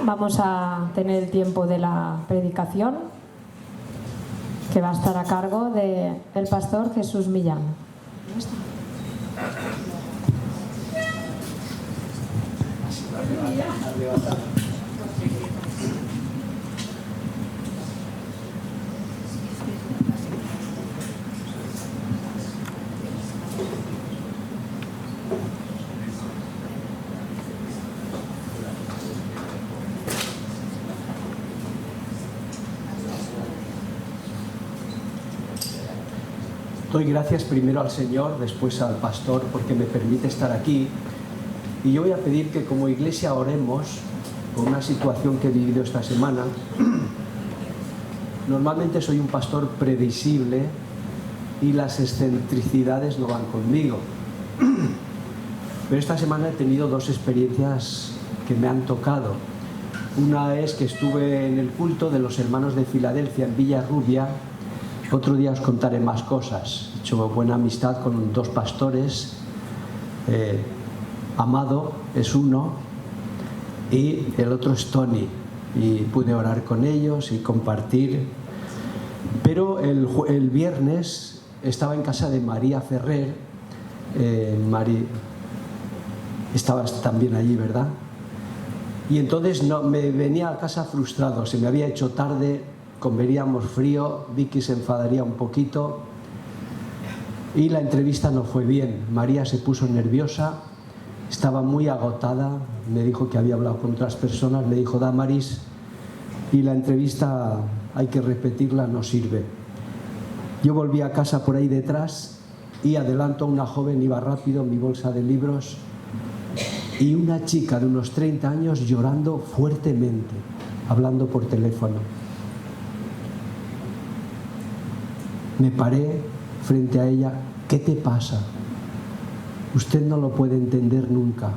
Vamos a tener el tiempo de la predicación, que va a estar a cargo del pastor Jesús Millán. Doy gracias primero al Señor, después al pastor, porque me permite estar aquí. Y yo voy a pedir que como iglesia oremos por una situación que he vivido esta semana. Normalmente soy un pastor previsible y las excentricidades no van conmigo. Pero esta semana he tenido dos experiencias que me han tocado. Una es que estuve en el culto de los hermanos de Filadelfia en Villarrubia. Otro día os contaré más cosas. He hecho buena amistad con dos pastores. Amado es uno y el otro es Tony. Y pude orar con ellos y compartir. Pero el viernes estaba en casa de María Ferrer. Estabas también allí, ¿verdad? Y entonces me venía a casa frustrado. Se me había hecho tarde. Comeríamos frío, Vicky se enfadaría un poquito y la entrevista no fue bien. María se puso nerviosa, estaba muy agotada, me dijo que había hablado con otras personas, me dijo Damaris, y la entrevista hay que repetirla, no sirve. Yo volví a casa por ahí detrás y adelanto a una joven, iba rápido, mi bolsa de libros, y una chica de unos 30 años llorando fuertemente, hablando por teléfono. Me paré frente a ella. ¿Qué te pasa? Usted no lo puede entender nunca.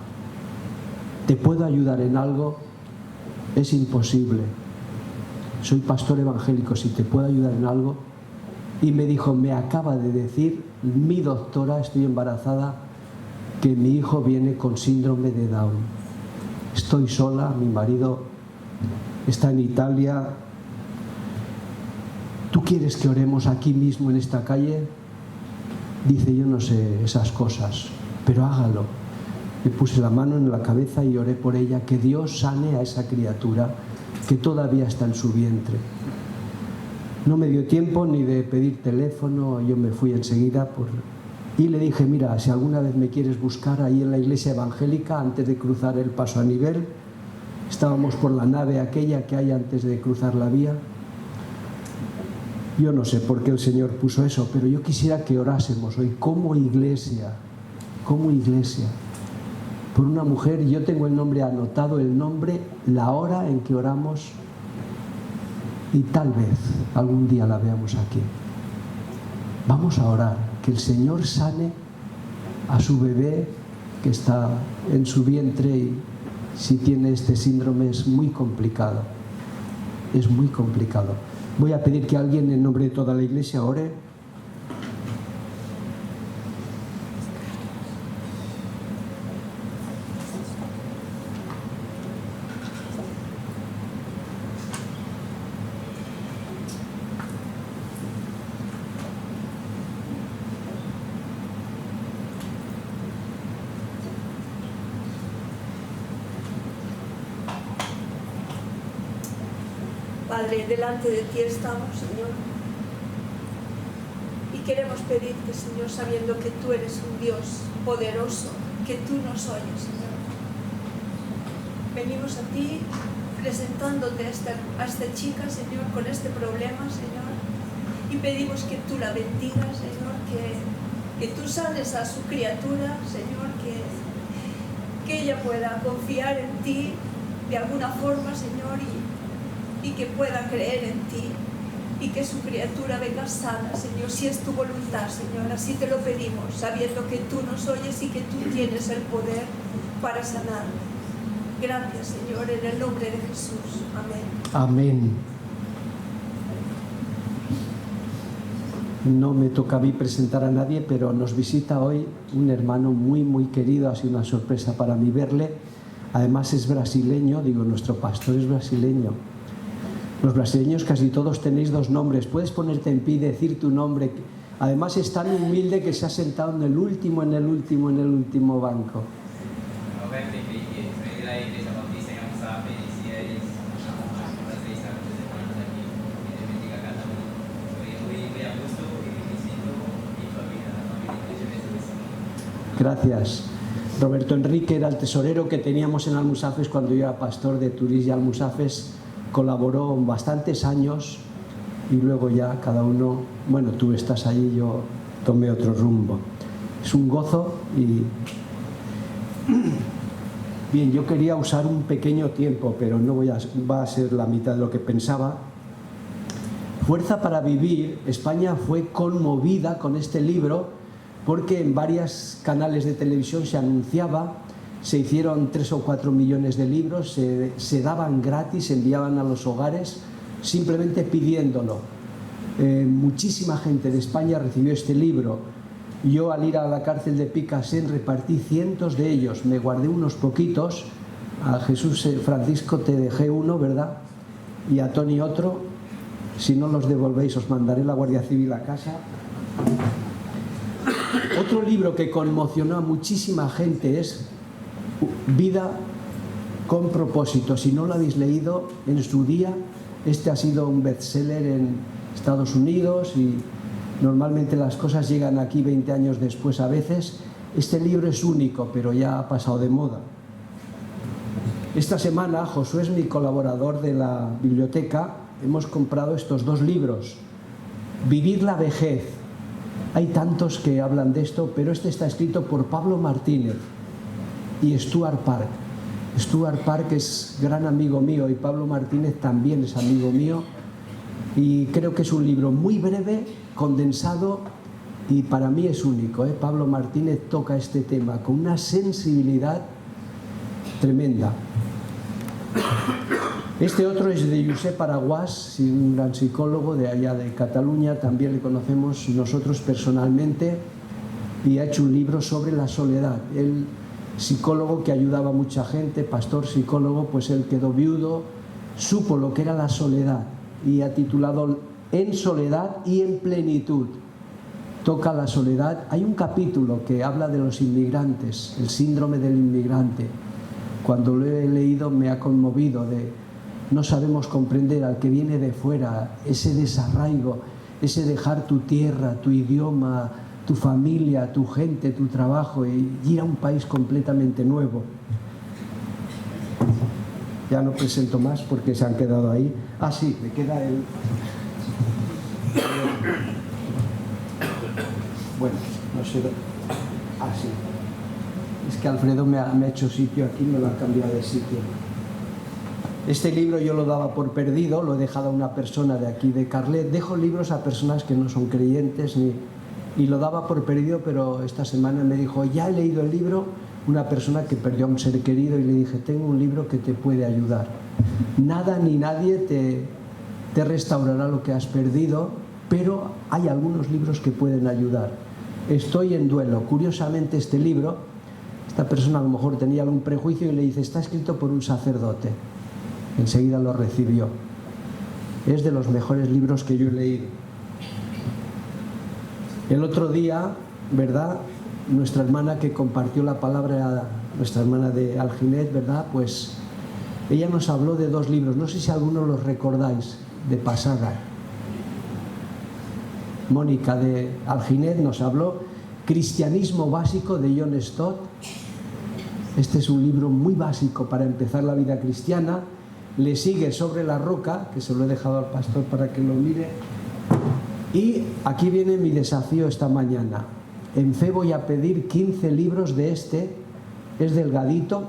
¿Te puedo ayudar en algo? Es imposible. Soy pastor evangélico, si te puedo ayudar en algo. Y me dijo, me acaba de decir mi doctora, estoy embarazada, que mi hijo viene con síndrome de Down. Estoy sola, mi marido está en Italia. ¿Tú quieres que oremos aquí mismo en esta calle? Dice, yo no sé esas cosas, pero hágalo. Le puse la mano en la cabeza y oré por ella, que Dios sane a esa criatura que todavía está en su vientre. No me dio tiempo ni de pedir teléfono, yo me fui enseguida y le dije, mira, si alguna vez me quieres buscar ahí en la iglesia evangélica, antes de cruzar el paso a nivel, estábamos por la nave aquella que hay antes de cruzar la vía. Yo no sé por qué el Señor puso eso, pero yo quisiera que orásemos hoy como iglesia, por una mujer. Yo tengo el nombre anotado, el nombre, la hora en que oramos y tal vez algún día la veamos aquí. Vamos a orar, que el Señor sane a su bebé que está en su vientre y si tiene este síndrome es muy complicado, es muy complicado. Voy a pedir que alguien en nombre de toda la iglesia ore. Padre, delante de ti estamos, Señor, y queremos pedirte, Señor, sabiendo que tú eres un Dios poderoso, que tú nos oyes, Señor. Venimos a ti presentándote a esta chica, Señor, con este problema, Señor, y pedimos que tú la bendigas, Señor, que tú sanes a su criatura, Señor, que ella pueda confiar en ti de alguna forma, Señor, y que pueda creer en ti y que su criatura venga sana, Señor, si es tu voluntad, Señor, así te lo pedimos, sabiendo que tú nos oyes y que tú tienes el poder para sanar. Gracias, Señor, en el nombre de Jesús. Amén. Amén. No me toca a mí presentar a nadie, pero nos visita hoy un hermano muy, muy querido. Ha sido una sorpresa para mí verle. Además es brasileño, digo, nuestro pastor es brasileño. Los brasileños casi todos tenéis dos nombres. Puedes ponerte en pie y decir tu nombre. Además es tan humilde que se ha sentado en el último banco. Gracias. Roberto Enrique era el tesorero que teníamos en Almusafes cuando yo era pastor de Turís y Almusafes. Colaboró bastantes años y luego ya cada uno, bueno, tú estás allí, yo tomé otro rumbo. Es un gozo y... Bien, yo quería usar un pequeño tiempo, pero no va a ser la mitad de lo que pensaba. Fuerza para Vivir, España fue conmovida con este libro porque en varios canales de televisión se anunciaba, se hicieron 3 o 4 millones de libros, se daban gratis, se enviaban a los hogares, simplemente pidiéndolo. Muchísima gente de España recibió este libro. Yo al ir a la cárcel de Picasen repartí cientos de ellos, me guardé unos poquitos, a Jesús Francisco te dejé uno, ¿verdad? Y a Tony otro, si no los devolvéis os mandaré la Guardia Civil a casa. Otro libro que conmocionó a muchísima gente es Vida con propósito. Si no lo habéis leído en su día, este ha sido un bestseller en Estados Unidos y normalmente las cosas llegan aquí 20 años después a veces. Este libro es único, pero ya ha pasado de moda. Esta semana, Josué es mi colaborador de la biblioteca, hemos comprado estos 2 libros. Vivir la vejez. Hay tantos que hablan de esto, pero este está escrito por Pablo Martínez y Stuart Park. Stuart Park es gran amigo mío y Pablo Martínez también es amigo mío. Y creo que es un libro muy breve, condensado y para mí es único. Pablo Martínez toca este tema con una sensibilidad tremenda. Este otro es de Josep Araguás, un gran psicólogo de allá de Cataluña, también le conocemos nosotros personalmente y ha hecho un libro sobre la soledad. Él, psicólogo que ayudaba a mucha gente, pastor psicólogo, pues él quedó viudo, supo lo que era la soledad y ha titulado En soledad y en plenitud. Toca la soledad. Hay un capítulo que habla de los inmigrantes, el síndrome del inmigrante. Cuando lo he leído me ha conmovido no sabemos comprender al que viene de fuera, ese desarraigo, ese dejar tu tierra, tu idioma, tu familia, tu gente, tu trabajo y ir a un país completamente nuevo. Ya no presento más porque se han quedado ahí. Ah, sí, me queda el... Bueno, no sé... Ah, sí. Es que Alfredo me ha hecho sitio aquí, me lo ha cambiado de sitio. Este libro yo lo daba por perdido, lo he dejado a una persona de aquí de Carlet. Dejo libros a personas que no son creyentes y lo daba por perdido, pero esta semana me dijo, ya he leído el libro, una persona que perdió a un ser querido y le dije, tengo un libro que te puede ayudar. Nada ni nadie te restaurará lo que has perdido, pero hay algunos libros que pueden ayudar. Estoy en duelo. Curiosamente este libro, esta persona a lo mejor tenía algún prejuicio y le dice, está escrito por un sacerdote. Enseguida lo recibió. Es de los mejores libros que yo he leído. El otro día, ¿verdad? Nuestra hermana que compartió la palabra, nuestra hermana de Alginet, ¿verdad? Pues ella nos habló de 2 libros. No sé si algunos los recordáis, de pasada. Mónica de Alginet nos habló Cristianismo básico de John Stott. Este es un libro muy básico para empezar la vida cristiana. Le sigue Sobre la roca, que se lo he dejado al pastor para que lo mire. Y aquí viene mi desafío esta mañana. En fe voy a pedir 15 libros de este, es delgadito.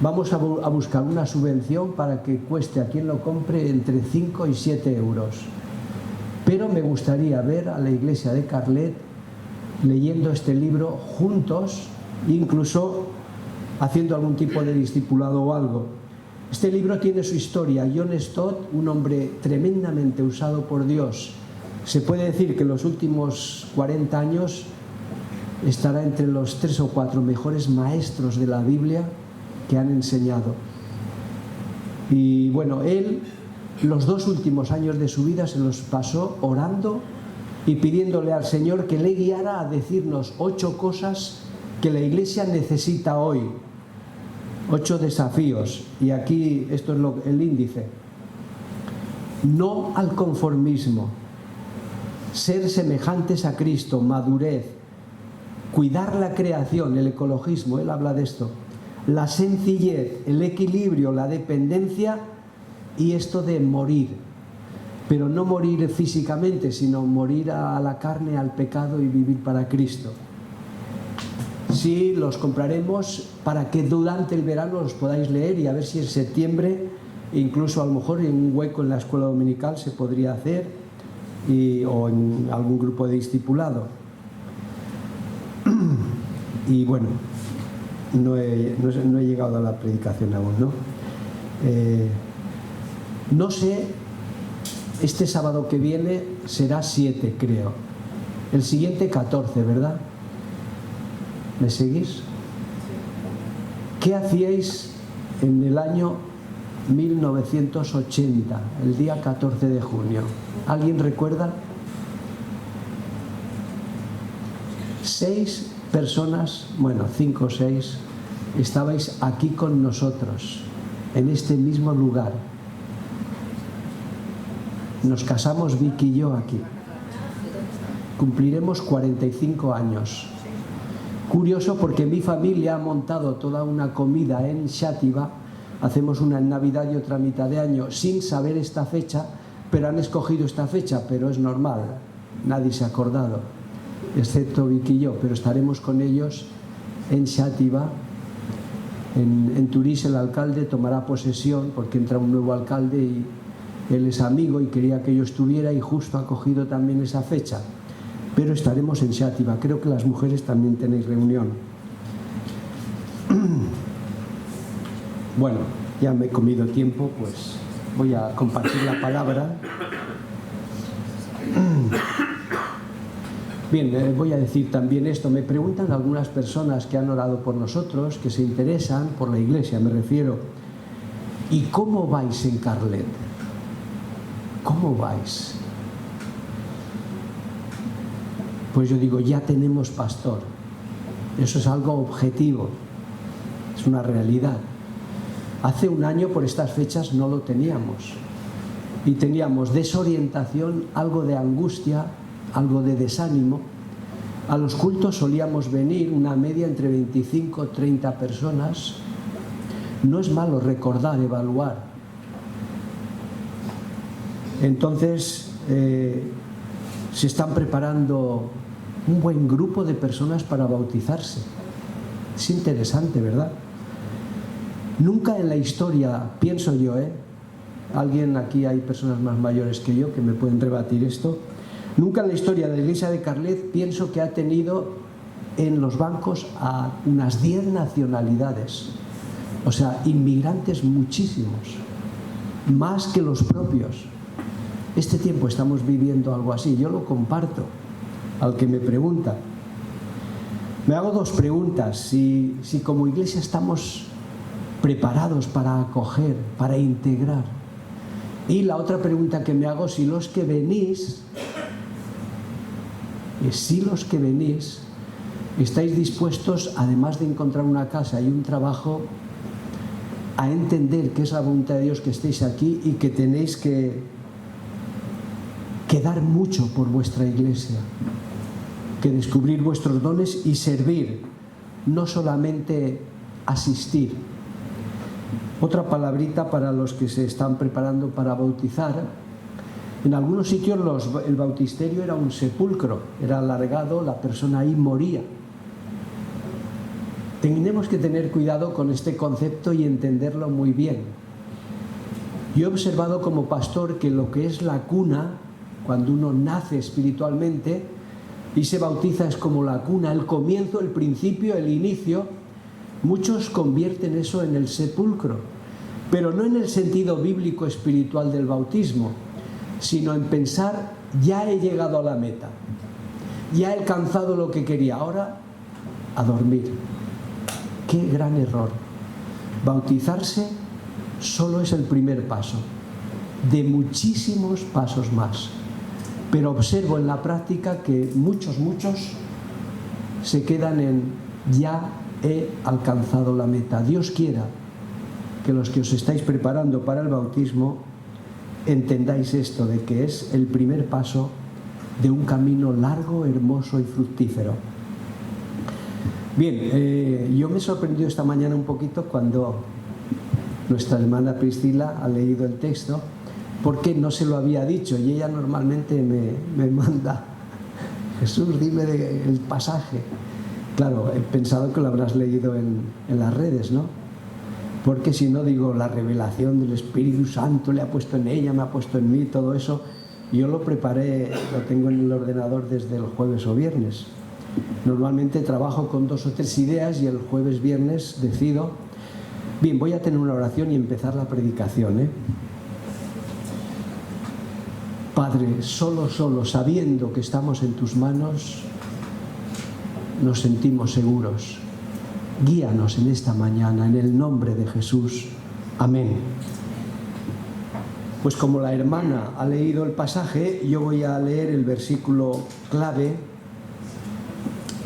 Vamos a buscar una subvención para que cueste a quien lo compre entre 5 y 7 euros. Pero me gustaría ver a la iglesia de Carlet leyendo este libro juntos, incluso haciendo algún tipo de discipulado o algo. Este libro tiene su historia. John Stott, un hombre tremendamente usado por Dios. Se puede decir que en los últimos 40 años estará entre los 3 o 4 mejores maestros de la Biblia que han enseñado. Y bueno, él los 2 últimos años de su vida se los pasó orando y pidiéndole al Señor que le guiara a decirnos 8 cosas que la Iglesia necesita hoy, 8 desafíos. Y aquí esto es el índice: no al conformismo, ser semejantes a Cristo, madurez, cuidar la creación, el ecologismo, él habla de esto, la sencillez, el equilibrio, la dependencia y esto de morir, pero no morir físicamente, sino morir a la carne, al pecado y vivir para Cristo. Sí, los compraremos para que durante el verano los podáis leer y a ver si en septiembre, incluso a lo mejor en un hueco en la escuela dominical se podría hacer, o en algún grupo de discipulado. Y bueno, no he llegado a la predicación aún, ¿no? No sé, este sábado que viene será 7, creo. El siguiente 14, ¿verdad? ¿Me seguís? ¿Qué hacíais en el año 1980, el día 14 de junio? ¿Alguien recuerda? 6 personas, bueno, 5 o 6, estabais aquí con nosotros, en este mismo lugar. Nos casamos Vicky y yo aquí. Cumpliremos 45 años. Curioso porque mi familia ha montado toda una comida en Xàtiva. Hacemos una en Navidad y otra a mitad de año sin saber esta fecha, pero han escogido esta fecha, pero es normal, nadie se ha acordado, excepto Vicky y yo, pero estaremos con ellos en Xàtiva. En Turís el alcalde tomará posesión porque entra un nuevo alcalde y él es amigo y quería que yo estuviera y justo ha cogido también esa fecha. Pero estaremos en Xàtiva. Creo que las mujeres también tenéis reunión. Bueno, ya me he comido tiempo, pues voy a compartir la palabra. Bien, voy a decir también esto. Me preguntan algunas personas que han orado por nosotros, que se interesan por la iglesia, me refiero. ¿Y cómo vais en Carlet? ¿Cómo vais? Pues yo digo, ya tenemos pastor. Eso es algo objetivo, es una realidad. Hace un año por estas fechas no lo teníamos. Y teníamos desorientación, algo de angustia, algo de desánimo. A los cultos solíamos venir una media entre 25 y 30 personas. No es malo recordar, evaluar. Entonces, se están preparando un buen grupo de personas para bautizarse. Es interesante, ¿verdad? Nunca en la historia, pienso yo, alguien aquí, hay personas más mayores que yo que me pueden rebatir esto, nunca en la historia de la iglesia de Carlet pienso que ha tenido en los bancos a unas 10 nacionalidades, o sea, inmigrantes muchísimos, más que los propios. Este tiempo estamos viviendo algo así, yo lo comparto al que me pregunta. Me hago 2 preguntas, si como iglesia estamos preparados para acoger, para integrar. Y la otra pregunta que me hago, si los que venís estáis dispuestos, además de encontrar una casa y un trabajo, a entender que es la voluntad de Dios que estéis aquí y que tenéis que dar mucho por vuestra iglesia, que descubrir vuestros dones y servir, no solamente asistir. Otra palabrita para los que se están preparando para bautizar. En algunos sitios el bautisterio era un sepulcro, era alargado, la persona ahí moría. Tenemos que tener cuidado con este concepto y entenderlo muy bien. Yo he observado como pastor que lo que es la cuna, cuando uno nace espiritualmente y se bautiza, es como la cuna, el comienzo, el principio, el inicio. Muchos convierten eso en el sepulcro, pero no en el sentido bíblico espiritual del bautismo, sino en pensar, ya he llegado a la meta, ya he alcanzado lo que quería, ahora a dormir. ¡Qué gran error! Bautizarse solo es el primer paso de muchísimos pasos más. Pero observo en la práctica que muchos se quedan en ya he alcanzado la meta. Dios quiera que los que os estáis preparando para el bautismo entendáis esto, de que es el primer paso de un camino largo, hermoso y fructífero. Bien, yo me he sorprendido esta mañana un poquito cuando nuestra hermana Priscila ha leído el texto, porque no se lo había dicho y ella normalmente me manda: Jesús, dime el pasaje. Claro, he pensado que lo habrás leído en las redes, ¿no? Porque si no, digo, la revelación del Espíritu Santo le ha puesto en ella, me ha puesto en mí, todo eso. Yo lo preparé, lo tengo en el ordenador desde el jueves o viernes. Normalmente trabajo con 2 o 3 ideas y el jueves, viernes decido. Bien, voy a tener una oración y empezar la predicación, ¿eh? Padre, solo sabiendo que estamos en tus manos, nos sentimos seguros. Guíanos en esta mañana, en el nombre de Jesús. Amén. Pues como la hermana ha leído el pasaje, yo voy a leer el versículo clave.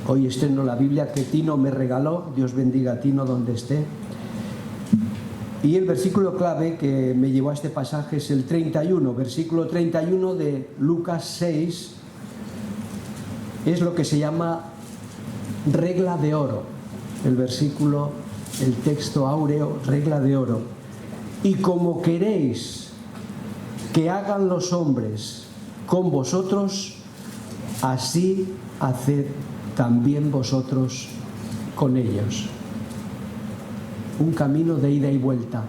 Hoy estreno la Biblia que Tino me regaló. Dios bendiga a Tino donde esté. Y el versículo clave que me llevó a este pasaje es el 31, versículo 31 de Lucas 6. Es lo que se llama regla de oro. El versículo, el texto áureo, regla de oro. Y como queréis que hagan los hombres con vosotros, así haced también vosotros con ellos. Un camino de ida y vuelta.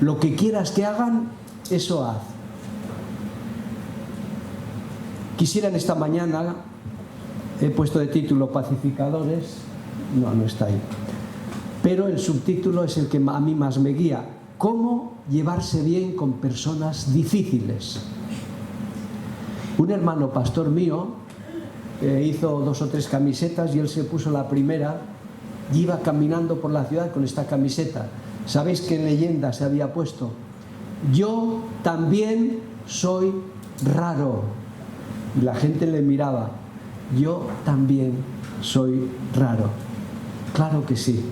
Lo que quieras que hagan, eso haz. Quisiera en esta mañana, he puesto de título Pacificadores, no está ahí, pero el subtítulo es el que a mí más me guía: cómo llevarse bien con personas difíciles. Un hermano pastor mío hizo 2 o 3 camisetas y él se puso la primera y iba caminando por la ciudad con esta camiseta. ¿Sabéis qué leyenda se había puesto? Yo también soy raro. Y la gente le miraba. Yo también soy raro. Claro que sí.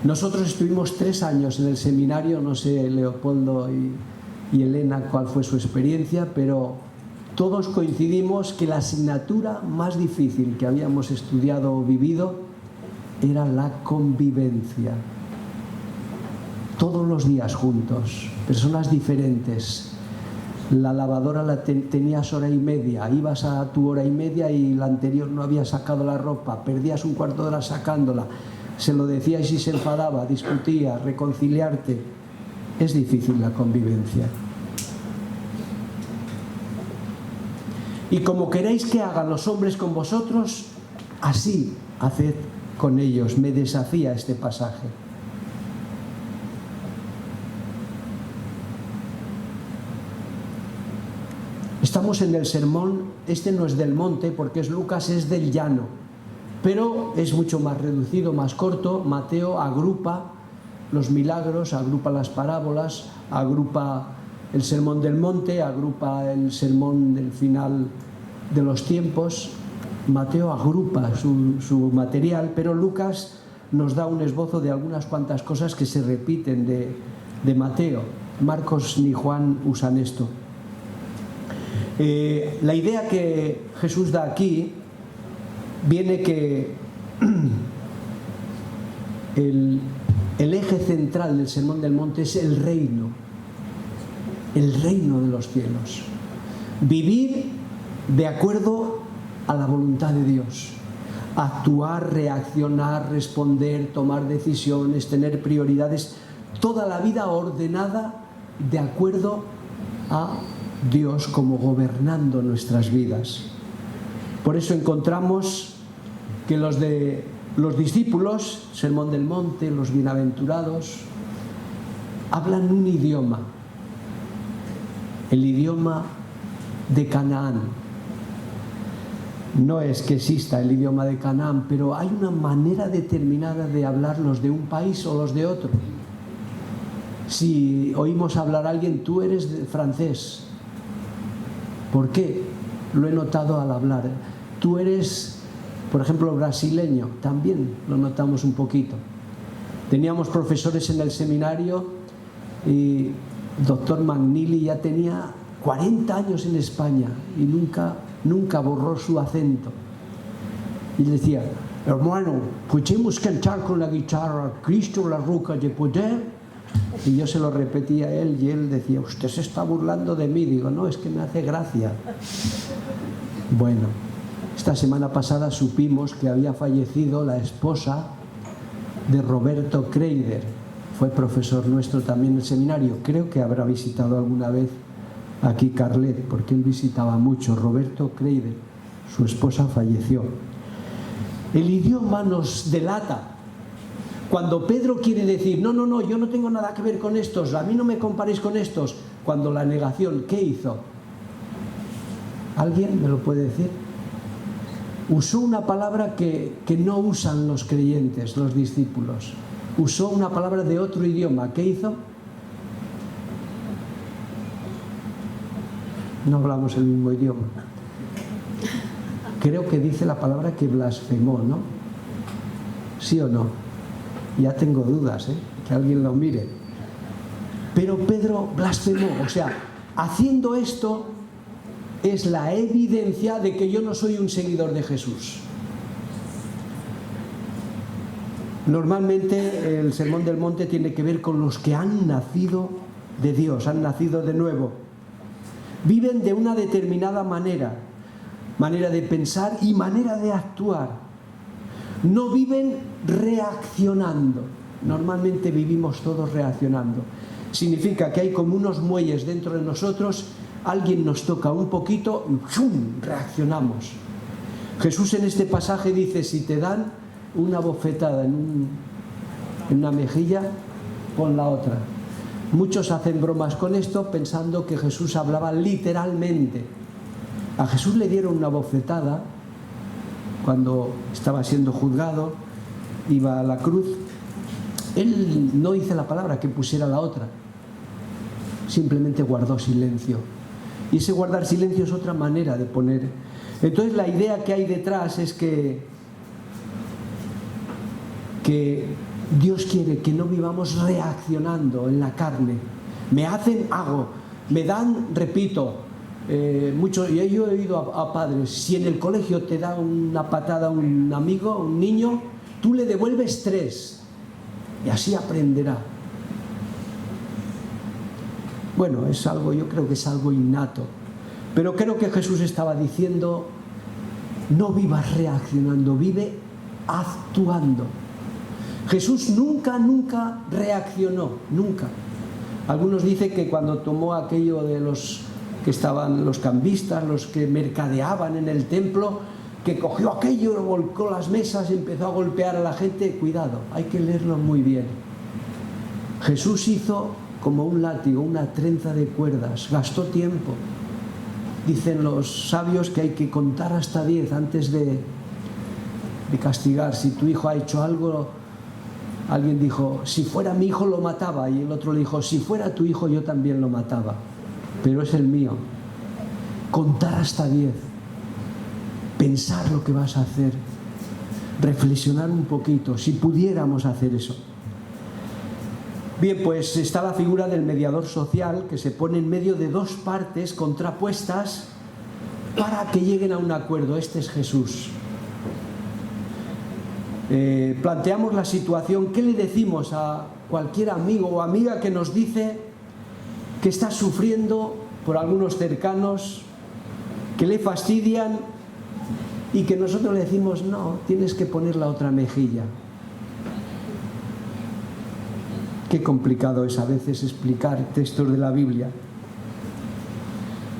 Nosotros estuvimos 3 años en el seminario, no sé Leopoldo y Elena cuál fue su experiencia, pero todos coincidimos que la asignatura más difícil que habíamos estudiado o vivido era la convivencia. Todos los días juntos, personas diferentes. La lavadora tenías 1 hora y media, ibas a tu 1 hora y media y la anterior no había sacado la ropa, perdías 1/4 de hora sacándola, se lo decías y se enfadaba, discutía, reconciliarte. Es difícil la convivencia. Y como queréis que hagan los hombres con vosotros, así haced con ellos. Me desafía este pasaje. Estamos en el sermón, este no es del monte porque es Lucas, es del llano, pero es mucho más reducido, más corto. Mateo agrupa los milagros, agrupa las parábolas, agrupa el sermón del monte, agrupa el sermón del final de los tiempos. Mateo agrupa su material, pero Lucas nos da un esbozo de algunas cuantas cosas que se repiten de Mateo. Marcos ni Juan usan esto. La idea que Jesús da aquí viene que el eje central del Sermón del Monte es el reino de los cielos. Vivir de acuerdo a la voluntad de Dios. Actuar, reaccionar, responder, tomar decisiones, tener prioridades. Toda la vida ordenada de acuerdo a Dios como gobernando nuestras vidas. Por eso encontramos que los discípulos, Sermón del Monte, los bienaventurados, hablan un idioma, el idioma de Canaán. No es que exista el idioma de Canaán, pero hay una manera determinada de hablar los de un país o los de otro. Si oímos hablar a alguien, tú eres francés. ¿Por qué? Lo he notado al hablar. Tú eres, por ejemplo, brasileño. También lo notamos un poquito. Teníamos profesores en el seminario y el doctor Magnili ya tenía 40 años en España y nunca borró su acento. Y decía, hermano, ¿podemos cantar con la guitarra Cristo la roca de poder? Y yo se lo repetía a él y él decía, usted se está burlando de mí. Digo, no, es que me hace gracia. Bueno, esta semana pasada supimos que había fallecido la esposa de Roberto Kreider. Fue profesor nuestro también en el seminario. Creo que habrá visitado alguna vez aquí Carlet, porque él visitaba mucho. Roberto Kreider, su esposa falleció. El idioma nos delata. Cuando Pedro quiere decir, no, yo no tengo nada que ver con estos, a mí no me comparéis con estos, cuando la negación, ¿qué hizo? ¿Alguien me lo puede decir? Usó una palabra que no usan los creyentes, los discípulos. Usó una palabra de otro idioma. ¿Qué hizo? No hablamos el mismo idioma. Creo que dice la palabra que blasfemó, ¿no? ¿Sí o no? Ya tengo dudas, que alguien lo mire. Pero Pedro blasfemó, o sea, haciendo esto es la evidencia de que yo no soy un seguidor de Jesús. Normalmente el Sermón del Monte tiene que ver con los que han nacido de Dios, han nacido de nuevo. Viven de una determinada manera de pensar y manera de actuar. No viven reaccionando. Normalmente vivimos todos reaccionando. Significa que hay como unos muelles dentro de nosotros, alguien nos toca un poquito y ¡chum!, reaccionamos. Jesús en este pasaje dice, si te dan una bofetada en una mejilla, pon la otra. Muchos hacen bromas con esto pensando que Jesús hablaba literalmente. A Jesús le dieron una bofetada cuando estaba siendo juzgado, iba a la cruz. Él no dice la palabra que pusiera la otra, simplemente guardó silencio. Y ese guardar silencio es otra manera de poner. Entonces la idea que hay detrás es que Dios quiere que no vivamos reaccionando en la carne. Me hacen, hago. Me dan, repito. Mucho, y yo he oído a padres, si en el colegio te da una patada un amigo, un niño, tú le devuelves 3 y así aprenderá. Bueno, es algo, yo creo que es algo innato, pero creo que Jesús estaba diciendo, no vivas reaccionando, vive actuando. Jesús nunca reaccionó, nunca. Algunos dicen que cuando tomó aquello de los que estaban los cambistas, los que mercadeaban en el templo, que cogió aquello, volcó las mesas y empezó a golpear a la gente. Cuidado, hay que leerlo muy bien. Jesús hizo como un látigo, una trenza de cuerdas, gastó tiempo. Dicen los sabios que hay que contar hasta 10 antes de castigar. Si tu hijo ha hecho algo, alguien dijo, si fuera mi hijo lo mataba, y el otro le dijo, si fuera tu hijo yo también lo mataba, pero es el mío. Contar hasta 10, pensar lo que vas a hacer, reflexionar un poquito, si pudiéramos hacer eso. Bien, pues está la figura del mediador social que se pone en medio de 2 partes contrapuestas para que lleguen a un acuerdo. Este es Jesús. Planteamos la situación, ¿qué le decimos a cualquier amigo o amiga que nos dice que está sufriendo por algunos cercanos, que le fastidian y que nosotros le decimos, no, tienes que poner la otra mejilla? Qué complicado es a veces explicar textos de la Biblia.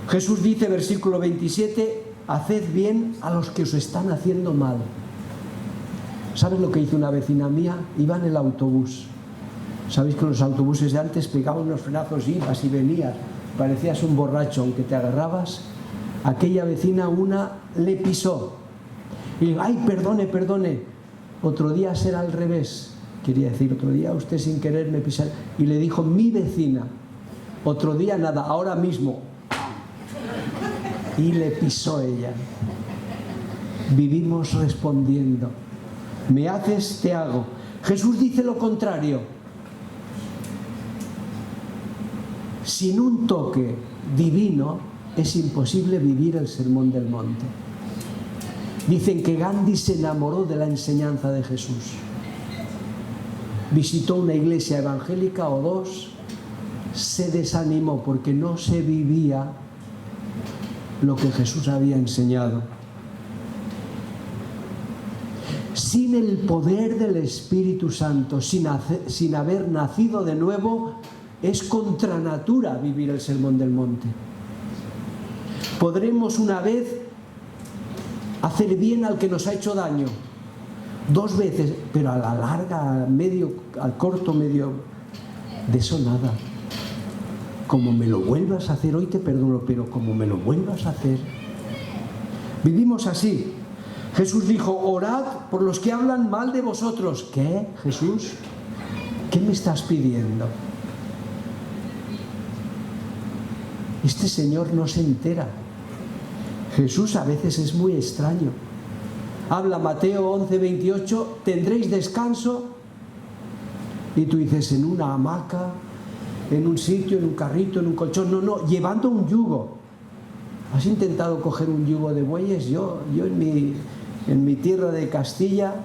Jesús dice, versículo 27, haced bien a los que os están haciendo mal. ¿Sabes lo que hizo una vecina mía? Iba en el autobús. ¿Sabéis que los autobuses de antes pegaban unos frenazos, ibas y venías? Parecías un borracho, aunque te agarrabas. Aquella vecina, una le pisó Y digo, ay, perdone, perdone, otro día será al revés. Quería decir, otro día usted sin querer me pisará. Y le dijo mi vecina, otro día nada, ahora mismo. Y le pisó ella. Vivimos respondiendo. Me haces, te hago. Jesús dice lo contrario. Sin un toque divino es imposible vivir el Sermón del Monte. Dicen que Gandhi se enamoró de la enseñanza de Jesús. Visitó una iglesia evangélica o dos, se desanimó porque no se vivía lo que Jesús había enseñado. Sin el poder del Espíritu Santo, sin haber nacido de nuevo, es contra natura vivir el Sermón del Monte. Podremos una vez hacer bien al que nos ha hecho daño, 2 veces, pero a la larga, al corto, medio, de eso nada. Como me lo vuelvas a hacer, hoy te perdono, pero como me lo vuelvas a hacer. Vivimos así. Jesús dijo, orad por los que hablan mal de vosotros. ¿Qué, Jesús? ¿Qué me estás pidiendo? Este Señor no se entera. Jesús a veces es muy extraño. Habla Mateo 11:28, tendréis descanso. Y tú dices, en una hamaca, en un sitio, en un carrito, en un colchón. No, llevando un yugo. ¿Has intentado coger un yugo de bueyes? Yo en mi tierra de Castilla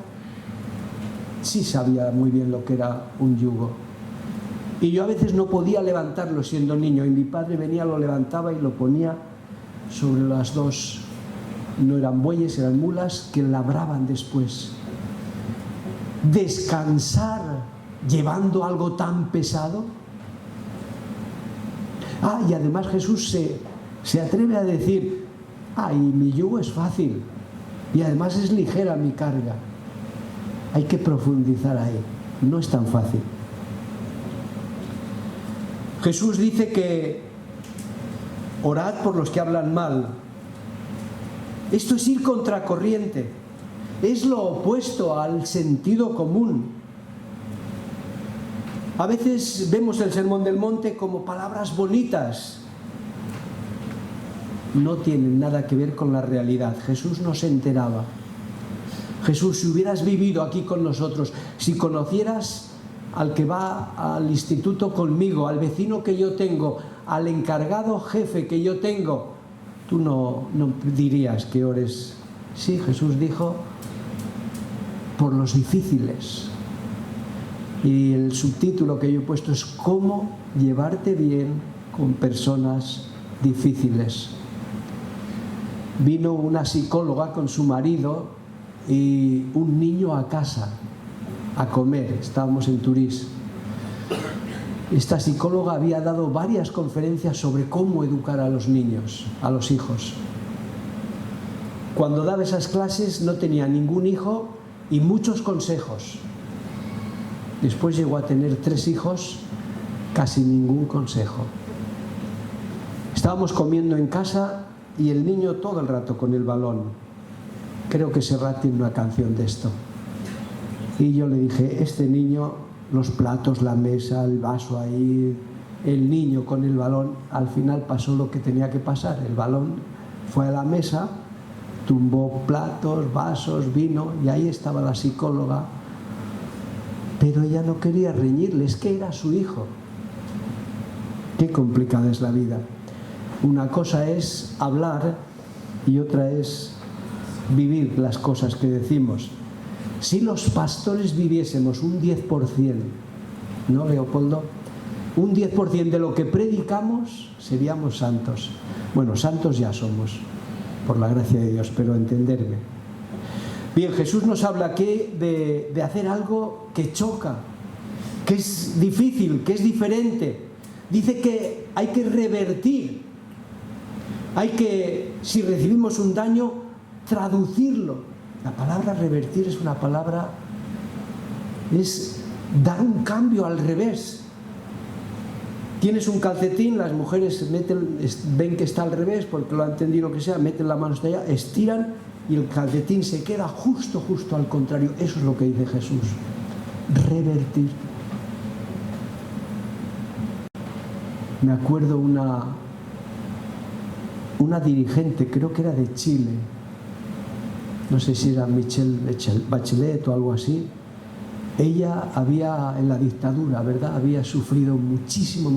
sí sabía muy bien lo que era un yugo. Y yo a veces no podía levantarlo siendo niño. Y mi padre venía, lo levantaba y lo ponía sobre las 2, no eran bueyes, eran mulas, que labraban después. Descansar llevando algo tan pesado. Y además Jesús se atreve a decir, y mi yugo es fácil, y además es ligera mi carga. Hay que profundizar ahí, no es tan fácil. Jesús dice que orad por los que hablan mal. Esto es ir contracorriente, es lo opuesto al sentido común. A veces vemos el Sermón del Monte como palabras bonitas. No tienen nada que ver con la realidad. Jesús no se enteraba. Jesús, si hubieras vivido aquí con nosotros, si conocieras al que va al instituto conmigo, al vecino que yo tengo, al encargado jefe que yo tengo, tú no dirías que ores. Sí, Jesús dijo, por los difíciles. Y el subtítulo que yo he puesto es cómo llevarte bien con personas difíciles. Vino una psicóloga con su marido y un niño a casa a comer. Estábamos en Turís. Esta psicóloga había dado varias conferencias sobre cómo educar a los niños, a los hijos. Cuando daba esas clases no tenía ningún hijo y muchos consejos. Después llegó a tener 3 hijos, casi ningún consejo. Estábamos comiendo en casa y el niño todo el rato con el balón. Creo que Serrat tiene una canción de esto. Y yo le dije, este niño, los platos, la mesa, el vaso ahí, el niño con el balón, al final pasó lo que tenía que pasar. El balón fue a la mesa, tumbó platos, vasos, vino, y ahí estaba la psicóloga. Pero ella no quería reñirle, es que era su hijo. Qué complicada es la vida. Una cosa es hablar y otra es vivir las cosas que decimos. Si los pastores viviésemos un 10%, ¿no, Leopoldo? Un 10% de lo que predicamos, seríamos santos. Bueno, santos ya somos, por la gracia de Dios, pero entenderme. Bien, Jesús nos habla aquí de hacer algo que choca, que es difícil, que es diferente. Dice que hay que revertir, hay que, si recibimos un daño, traducirlo. La palabra revertir es una palabra, es dar un cambio al revés. Tienes un calcetín, las mujeres ven que está al revés, porque lo han entendido lo que sea, meten la mano hasta allá, estiran y el calcetín se queda justo al contrario. Eso es lo que dice Jesús. Revertir. Me acuerdo una dirigente, creo que era de Chile, no sé si era Michelle Bachelet o algo así. Ella en la dictadura, ¿verdad?, había sufrido muchísimo.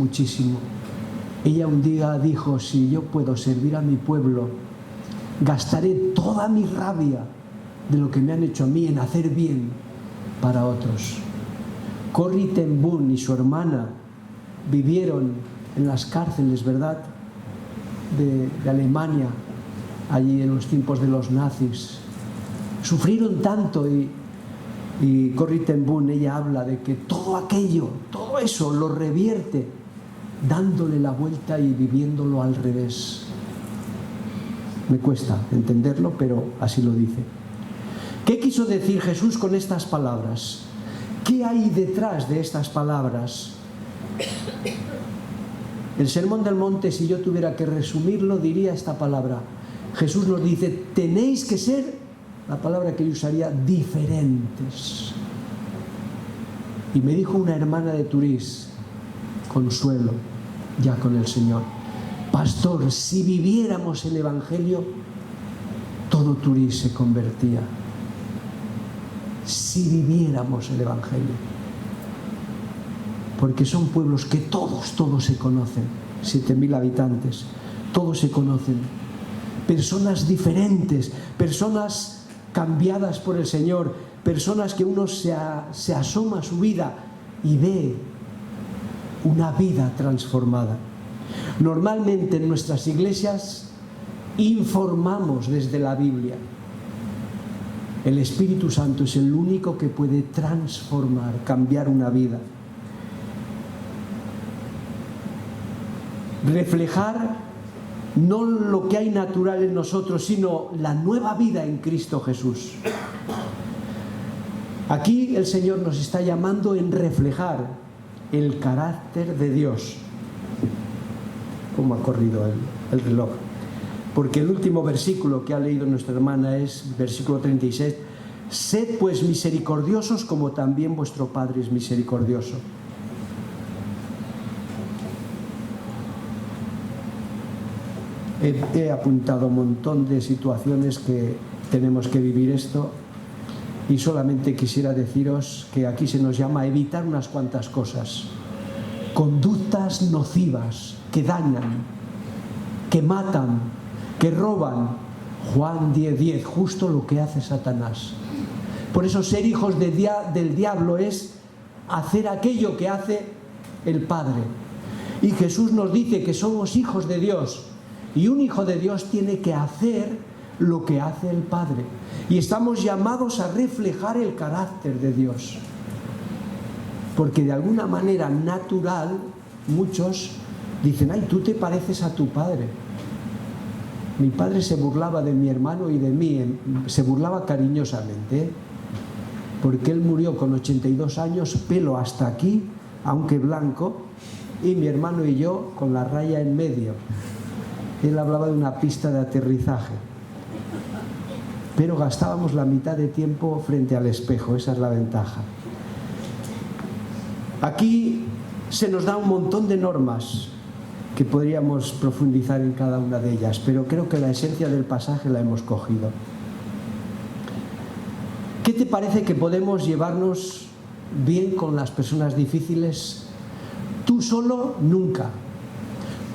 Ella un día dijo: si yo puedo servir a mi pueblo, gastaré toda mi rabia de lo que me han hecho a mí en hacer bien para otros. Corrie ten Boom y su hermana vivieron en las cárceles, ¿verdad?, de Alemania, allí en los tiempos de los nazis. Sufrieron tanto y Corrie ten Boom, ella habla de que todo eso lo revierte dándole la vuelta y viviéndolo al revés. Me cuesta entenderlo, pero así lo dice. ¿Qué quiso decir Jesús con estas palabras? ¿Qué hay detrás de estas palabras? El Sermón del Monte, si yo tuviera que resumirlo, diría esta palabra. Jesús nos dice: tenéis que ser, la palabra que yo usaría, diferentes. Y me dijo una hermana de Turís, Consuelo, ya con el Señor: pastor, si viviéramos el Evangelio, todo Turís se convertía. Si viviéramos el Evangelio. Porque son pueblos que todos se conocen, 7.000 habitantes, todos se conocen. Personas diferentes, personas cambiadas por el Señor, personas que uno se asoma a su vida y ve una vida transformada. Normalmente en nuestras iglesias informamos desde la Biblia. El Espíritu Santo es el único que puede transformar, cambiar una vida. Reflejar no lo que hay natural en nosotros, sino la nueva vida en Cristo Jesús. Aquí el Señor nos está llamando en reflejar el carácter de Dios. ¿Cómo ha corrido el reloj? Porque el último versículo que ha leído nuestra hermana es versículo 36. Sed pues misericordiosos como también vuestro Padre es misericordioso. He apuntado un montón de situaciones que tenemos que vivir esto, y solamente quisiera deciros que aquí se nos llama a evitar unas cuantas cosas. Conductas nocivas que dañan, que matan, que roban. Juan 10:10, justo lo que hace Satanás. Por eso ser hijos del diablo es hacer aquello que hace el Padre. Y Jesús nos dice que somos hijos de Dios. Y un hijo de Dios tiene que hacer lo que hace el Padre. Y estamos llamados a reflejar el carácter de Dios. Porque de alguna manera natural, muchos dicen: ay, tú te pareces a tu padre. Mi padre se burlaba de mi hermano y de mí, se burlaba cariñosamente, porque él murió con 82 años, pelo hasta aquí, aunque blanco, y mi hermano y yo con la raya en medio. Él hablaba de una pista de aterrizaje, pero gastábamos la mitad de tiempo frente al espejo. Esa es la ventaja. Aquí se nos da un montón de normas que podríamos profundizar en cada una de ellas, pero creo que la esencia del pasaje la hemos cogido. ¿Qué te parece que podemos llevarnos bien con las personas difíciles? Tú solo, nunca.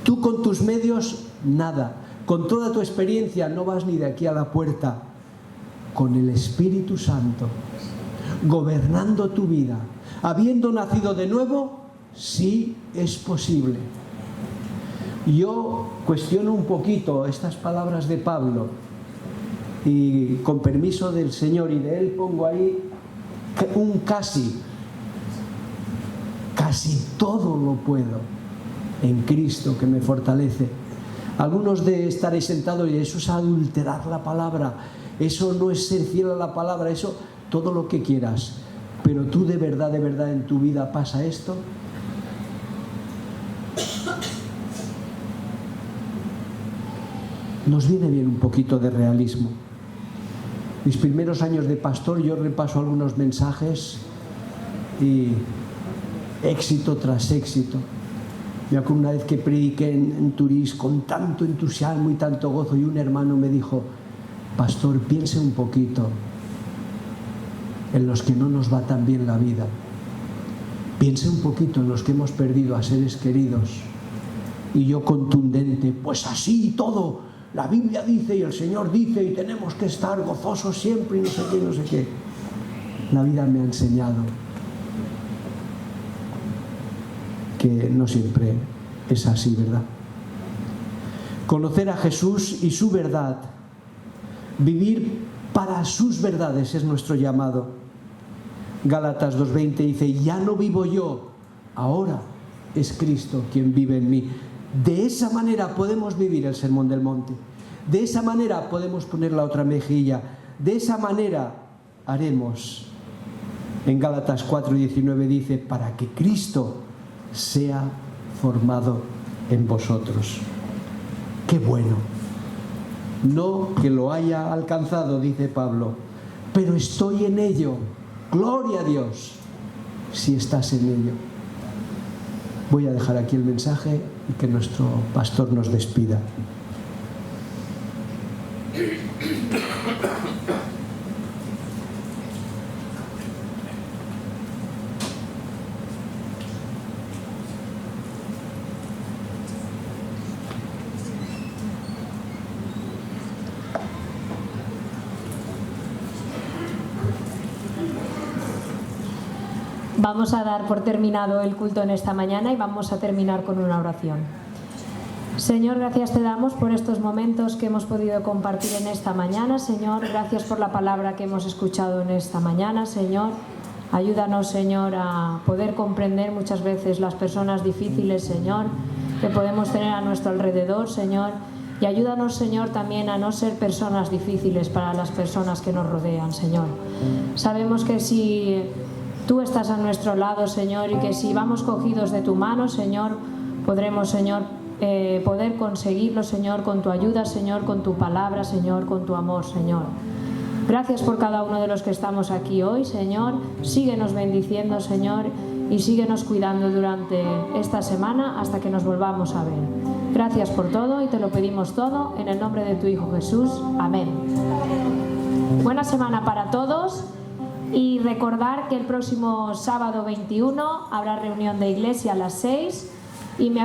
Tú con tus medios, nada. Con toda tu experiencia no vas ni de aquí a la puerta. Con el Espíritu Santo, gobernando tu vida, habiendo nacido de nuevo, sí es posible. Yo cuestiono un poquito estas palabras de Pablo y, con permiso del Señor y de él, pongo ahí un casi. Casi todo lo puedo en Cristo que me fortalece. Algunos de estaréis sentados y eso es adulterar la palabra, eso no es ser fiel a la palabra, eso todo lo que quieras. Pero tú de verdad en tu vida pasa esto. nos viene bien un poquito de realismo. Mis primeros años de pastor, yo repaso algunos mensajes y éxito tras éxito. Me acuerdo una vez que prediqué en Turís con tanto entusiasmo y tanto gozo, y un hermano me dijo: pastor, piense un poquito en los que no nos va tan bien la vida. Piense un poquito en los que hemos perdido a seres queridos. Y yo, contundente: pues así y todo, la Biblia dice y el Señor dice y tenemos que estar gozosos siempre y no sé qué, no sé qué. La vida me ha enseñado que no siempre es así, ¿verdad? Conocer a Jesús y su verdad, vivir para sus verdades es nuestro llamado. Gálatas 2:20 dice: ya no vivo yo, ahora es Cristo quien vive en mí. De esa manera podemos vivir el Sermón del Monte. De esa manera podemos poner la otra mejilla. De esa manera haremos. En Gálatas 4:19 dice: para que Cristo sea formado en vosotros. ¡Qué bueno! No que lo haya alcanzado, dice Pablo, pero estoy en ello. Gloria a Dios si estás en ello. Voy a dejar aquí el mensaje y que nuestro pastor nos despida. Vamos a dar por terminado el culto en esta mañana y vamos a terminar con una oración. Señor, gracias te damos por estos momentos que hemos podido compartir en esta mañana. Señor, gracias por la palabra que hemos escuchado en esta mañana. Señor, ayúdanos, Señor, a poder comprender muchas veces las personas difíciles, Señor, que podemos tener a nuestro alrededor, Señor. Y ayúdanos, Señor, también a no ser personas difíciles para las personas que nos rodean, Señor. Sabemos que si Tú estás a nuestro lado, Señor, y que si vamos cogidos de tu mano, Señor, podremos, Señor, poder conseguirlo, Señor, con tu ayuda, Señor, con tu palabra, Señor, con tu amor, Señor. Gracias por cada uno de los que estamos aquí hoy, Señor. Síguenos bendiciendo, Señor, y síguenos cuidando durante esta semana hasta que nos volvamos a ver. Gracias por todo y te lo pedimos todo en el nombre de tu Hijo Jesús. Amén. Buena semana para todos. Y recordar que el próximo sábado 21 habrá reunión de iglesia a las 6 y me